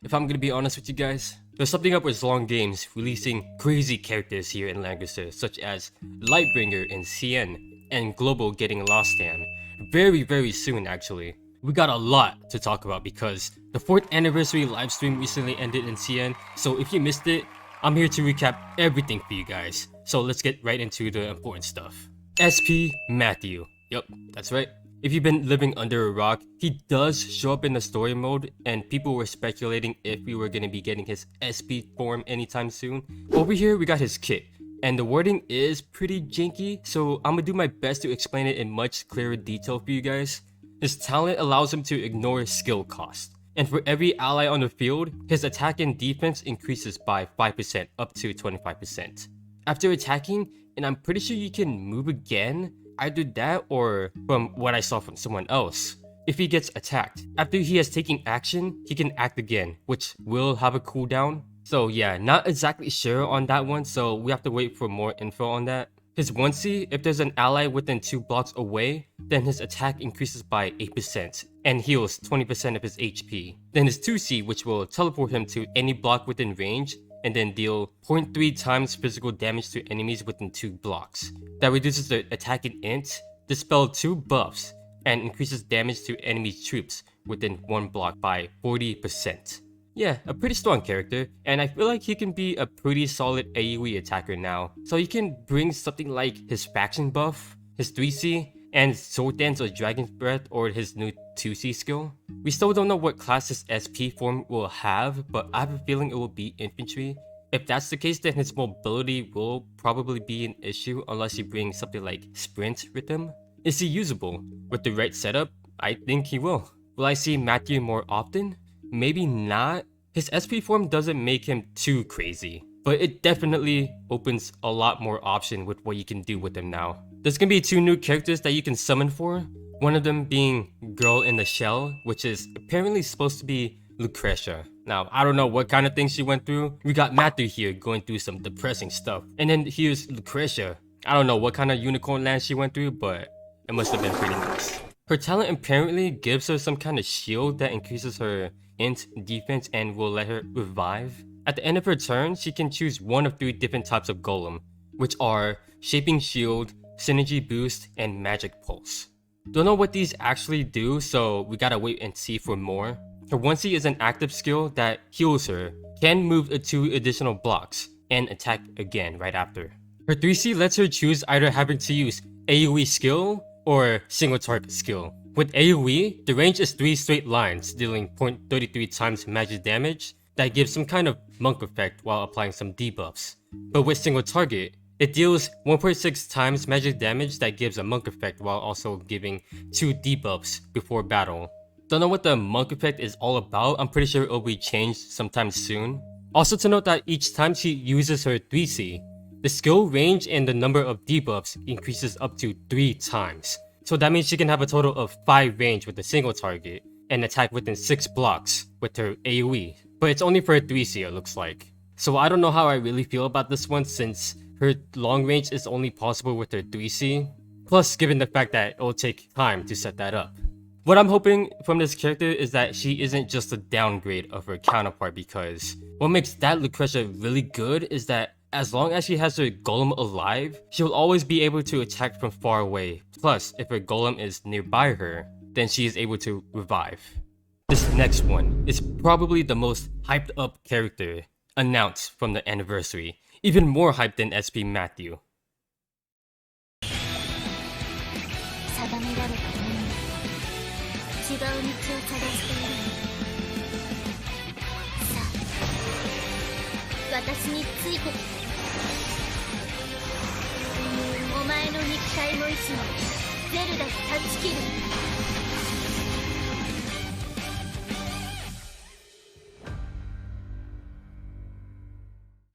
If I'm gonna be honest with you guys, there's something up with long games releasing crazy characters here in Langrisser, such as Lightbringer in CN and Global getting Lost Hand. Very soon actually. We got a lot to talk about because the 4th anniversary livestream recently ended in CN, so if you missed it, I'm here to recap everything for you guys. So let's get right into the important stuff. SP Mathew. Yup, that's right. If you've been living under a rock, he does show up in the story mode, and people were speculating if we were going to be getting his SP form anytime soon. Over here, we got his kit, and the wording is pretty janky, so I'm gonna do my best to explain it in much clearer detail for you guys. His talent allows him to ignore skill cost, and for every ally on the field, his attack and defense increases by 5% up to 25%. After attacking, and I'm pretty sure you can move again, either that or from what I saw from someone else. If he gets attacked, after he has taken action, he can act again, which will have a cooldown. So yeah, not exactly sure on that one, so we have to wait for more info on that. His 1C, if there's an ally within 2 blocks away, then his attack increases by 8% and heals 20% of his HP. Then his 2C, which will teleport him to any block within range, and then deal 0.3 times physical damage to enemies within 2 blocks. That reduces the attack and int, dispel 2 buffs, and increases damage to enemy troops within 1 block by 40%. Yeah, a pretty strong character, and I feel like he can be a pretty solid AoE attacker now. So you can bring something like his faction buff, his 3C, and Sword Dance or Dragon's Breath or his new 2C skill. We still don't know what class his SP form will have, but I have a feeling it will be infantry. If that's the case, then his mobility will probably be an issue unless you bring something like sprint with him. Is he usable? With the right setup, I think he will. Will I see Mathew more often? Maybe not. His SP form doesn't make him too crazy, but it definitely opens a lot more option with what you can do with him now. There's gonna be 2 new characters that you can summon for, one of them being Girl in the Shell, which is apparently supposed to be Lucretia. Now, I don't know what kind of things she went through. We got Mathew here going through some depressing stuff. And then here's Lucretia. I don't know what kind of unicorn land she went through, but it must have been pretty nice. Her talent apparently gives her some kind of shield that increases her int defense and will let her revive. At the end of her turn, she can choose one of 3 different types of golem, which are Shaping Shield, Synergy Boost, and Magic Pulse. Don't know what these actually do, so we gotta wait and see for more. Her 1C is an active skill that heals her, can move 2 additional blocks, and attack again right after. Her 3C lets her choose either having to use AoE skill or single target skill. With AoE, the range is 3 straight lines, dealing 0.33 times magic damage that gives some kind of monk effect while applying some debuffs. But with single target, it deals 1.6 times magic damage that gives a monk effect while also giving 2 debuffs before battle. Don't know what the monk effect is all about, I'm pretty sure it will be changed sometime soon. Also to note that each time she uses her 3C, the skill range and the number of debuffs increases up to 3 times. So that means she can have a total of 5 range with a single target and attack within 6 blocks with her AoE. But it's only for her 3C it looks like. So I don't know how I really feel about this one since her long range is only possible with her 3C. Plus given the fact that it will take time to set that up. What I'm hoping from this character is that she isn't just a downgrade of her counterpart, because what makes that Lucretia really good is that as long as she has her golem alive, she will always be able to attack from far away. Plus, if her golem is nearby her, then she is able to revive. This next one is probably the most hyped up character announced from the anniversary. Even more hyped than SP Mathew. 違う道を探しているさあ私についてお前の肉体の意志もゼルダに断ち切る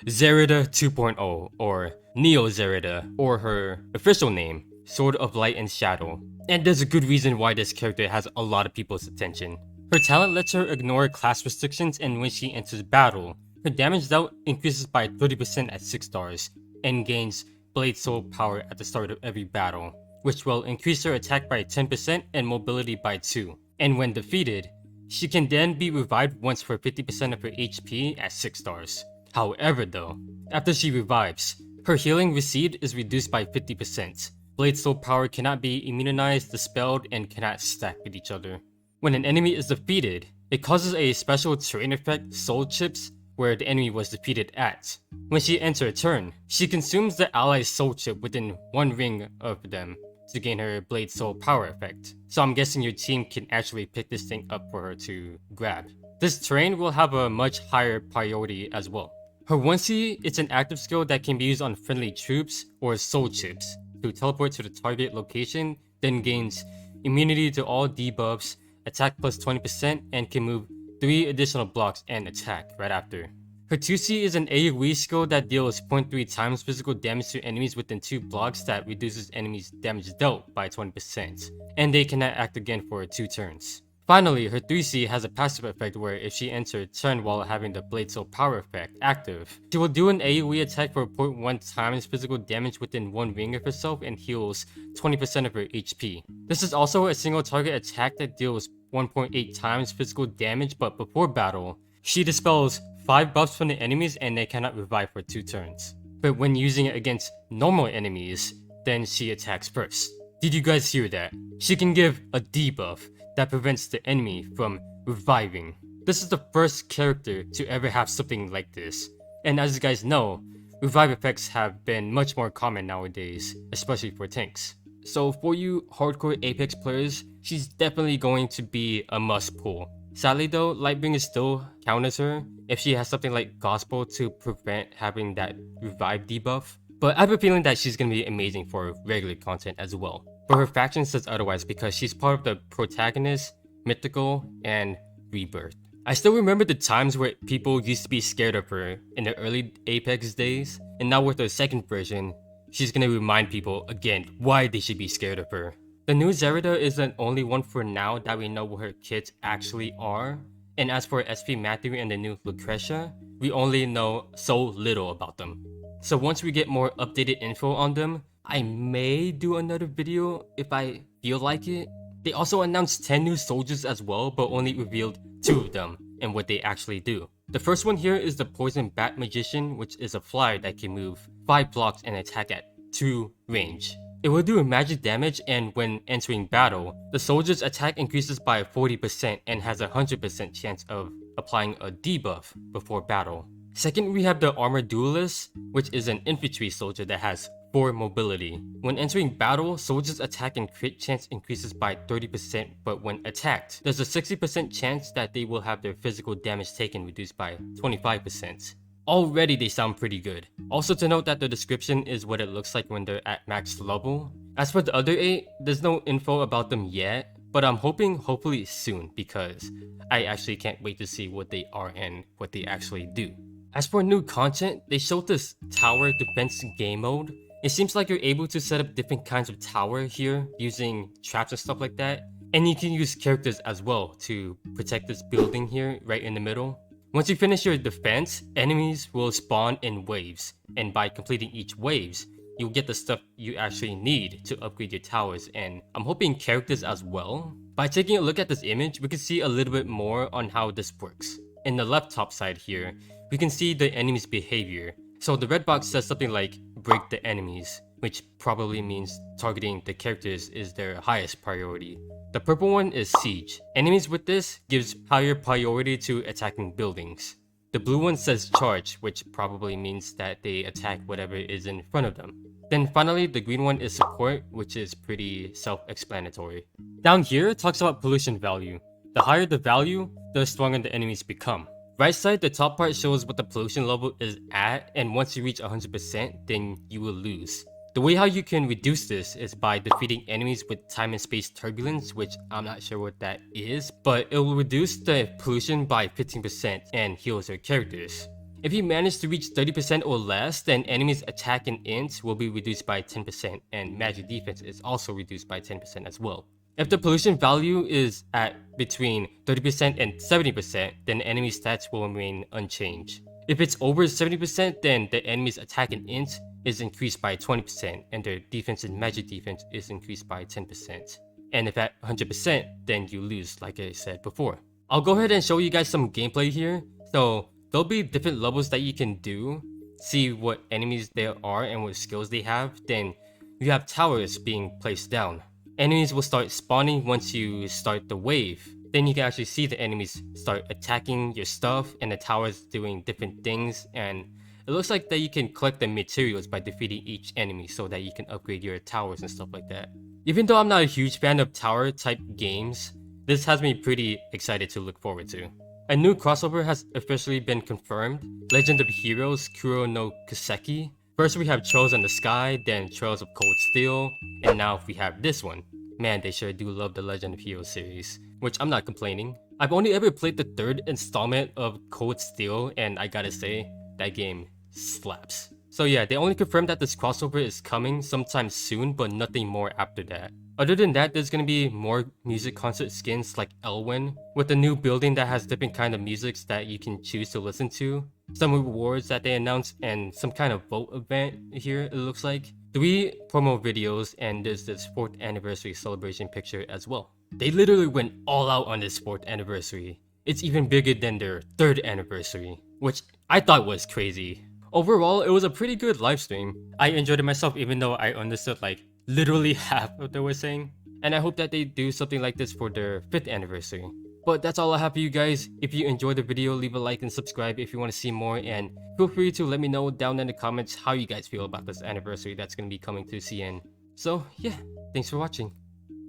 Zerida 2.0, or Neo Zerida, or her official name, Sword of Light and Shadow. And there's a good reason why this character has a lot of people's attention. Her talent lets her ignore class restrictions, and when she enters battle, her damage dealt increases by 30% at 6 stars, and gains Blade Soul power at the start of every battle, which will increase her attack by 10% and mobility by 2. And when defeated, She can then be revived once for 50% of her HP at 6 stars. However though, after she revives, her healing received is reduced by 50%. Blade Soul power cannot be immunized, dispelled, and cannot stack with each other. When an enemy is defeated, it causes a special terrain effect, Soul Chips, where the enemy was defeated at. When she enters her turn, she consumes the ally's soul chip within one ring of them to gain her Blade Soul power effect. So I'm guessing your team can actually pick this thing up for her to grab. This terrain will have a much higher priority as well. Her 1C is an active skill that can be used on friendly troops or soul chips to teleport to the target location, then gains immunity to all debuffs, attack plus 20%, and can move 3 additional blocks and attack right after. Her 2C is an AoE skill that deals 0.3 times physical damage to enemies within 2 blocks that reduces enemies' damage dealt by 20%, and they cannot act again for 2 turns. Finally, her 3C has a passive effect where if she enters her turn while having the Blade Soul power effect active, she will do an AoE attack for 0.1 times physical damage within 1 ring of herself and heals 20% of her HP. This is also a single target attack that deals 1.8 times physical damage, but before battle, she dispels 5 buffs from the enemies and they cannot revive for 2 turns. But when using it against normal enemies, then she attacks first. Did you guys hear that? She can give a debuff that prevents the enemy from reviving. This is the first character to ever have something like this. And as you guys know, revive effects have been much more common nowadays, especially for tanks. So for you hardcore Apex players, she's definitely going to be a must pull. Sadly though, Lightbringer still counters her if she has something like Gospel to prevent having that revive debuff. But I have a feeling that she's going to be amazing for regular content as well. But her faction says otherwise because she's part of the Protagonist, Mythical, and Rebirth. I still remember the times where people used to be scared of her in the early Apex days, and now with the second version, she's going to remind people again why they should be scared of her. The new Zerida is the only one for now that we know what her kits actually are, and as for SP Mathew and the new Lucretia, we only know so little about them. So once we get more updated info on them, I may do another video if I feel like it. They also announced 10 new soldiers as well, but only revealed 2 of them and what they actually do. The first one here is the Poison Bat Magician, which is a flyer that can move 5 blocks and attack at 2 range. It will do magic damage, and when entering battle, the soldier's attack increases by 40% and has a 100% chance of applying a debuff before battle. Second, we have the Armored Duelist, which is an infantry soldier that has 4 mobility. When entering battle, soldiers' attack and crit chance increases by 30%, but when attacked, there's a 60% chance that they will have their physical damage taken reduced by 25%. Already they sound pretty good. Also to note that the description is what it looks like when they're at max level. As for the other 8, there's no info about them yet, but I'm hoping hopefully soon because I actually can't wait to see what they are and what they actually do. As for new content, they showed this tower defense game mode. It seems like you're able to set up different kinds of tower here using traps and stuff like that. And you can use characters as well to protect this building here right in the middle. Once you finish your defense, enemies will spawn in waves. And by completing each waves, you'll get the stuff you actually need to upgrade your towers, and I'm hoping characters as well. By taking a look at this image, we can see a little bit more on how this works. In the left top side here, we can see the enemy's behavior. So the red box says something like break the enemies, which probably means targeting the characters is their highest priority. The purple one is siege. Enemies with this gives higher priority to attacking buildings. The blue one says charge, which probably means that they attack whatever is in front of them. Then finally, the green one is support, which is pretty self-explanatory. Down here, it talks about pollution value. The higher the value, the stronger the enemies become. Right side, the top part shows what the pollution level is at, and once you reach 100%, then you will lose. The way how you can reduce this is by defeating enemies with time and space turbulence, which I'm not sure what that is, but it will reduce the pollution by 15% and heals your characters. If you manage to reach 30% or less, then enemies attack and int will be reduced by 10%, and magic defense is also reduced by 10% as well. If the pollution value is at between 30% and 70%, then enemy stats will remain unchanged. If it's over 70%, then the enemy's attack and int is increased by 20%, and their defense and magic defense is increased by 10%. And if at 100%, then you lose, like I said before. I'll go ahead and show you guys some gameplay here. So there'll be different levels that you can do, see what enemies there are and what skills they have. Then you have towers being placed down. Enemies will start spawning once you start the wave. Then you can actually see the enemies start attacking your stuff and the towers doing different things, and it looks like that you can collect the materials by defeating each enemy so that you can upgrade your towers and stuff like that. Even though I'm not a huge fan of tower type games, this has me pretty excited to look forward to. A new crossover has officially been confirmed, Legend of Heroes Kuro no Kiseki. First we have Trails in the Sky, then Trails of Cold Steel, and now we have this one. Man, they sure do love the Legend of Heroes series, which I'm not complaining. I've only ever played the third installment of Cold Steel, and I gotta say, that game slaps. So yeah, they only confirmed that this crossover is coming sometime soon, but nothing more after that. Other than that, there's gonna be more music concert skins like Elwin, with a new building that has different kind of musics that you can choose to listen to, some rewards that they announced, and some kind of vote event here it looks like. 3 promo videos, and there's this 4th anniversary celebration picture as well. They literally went all out on this 4th anniversary. It's even bigger than their 3rd anniversary, which I thought was crazy. Overall, it was a pretty good livestream. I enjoyed it myself even though I understood like literally half of what they were saying. And I hope that they do something like this for their 5th anniversary. But that's all I have for you guys. If you enjoyed the video, leave a like and subscribe if you want to see more, and feel free to let me know down in the comments how you guys feel about this anniversary that's going to be coming to CN. So yeah, thanks for watching.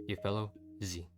Your fellow Z.